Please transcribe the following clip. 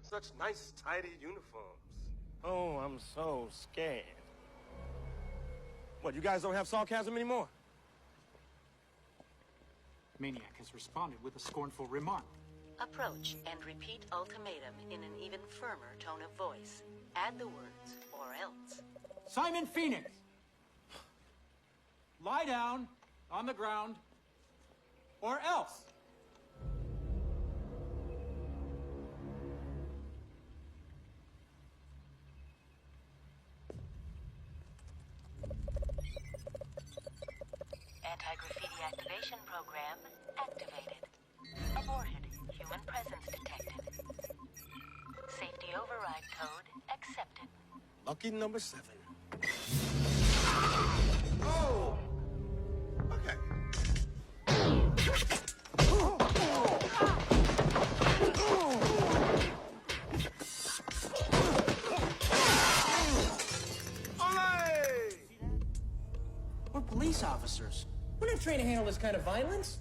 Such nice, tidy uniforms. Oh, I'm so scared. What, you guys don't have sarcasm anymore? Maniac has responded with a scornful remark. Approach and repeat ultimatum in an even firmer tone of voice. Add the words, or else. Simon Phoenix! Lie down on the ground, or else! Anti-graffiti activation program activated. Aborted. Human presence detected. Safety override code accepted. Lucky number 7. Oh! Okay. We're police officers. We're not trained to handle this kind of violence.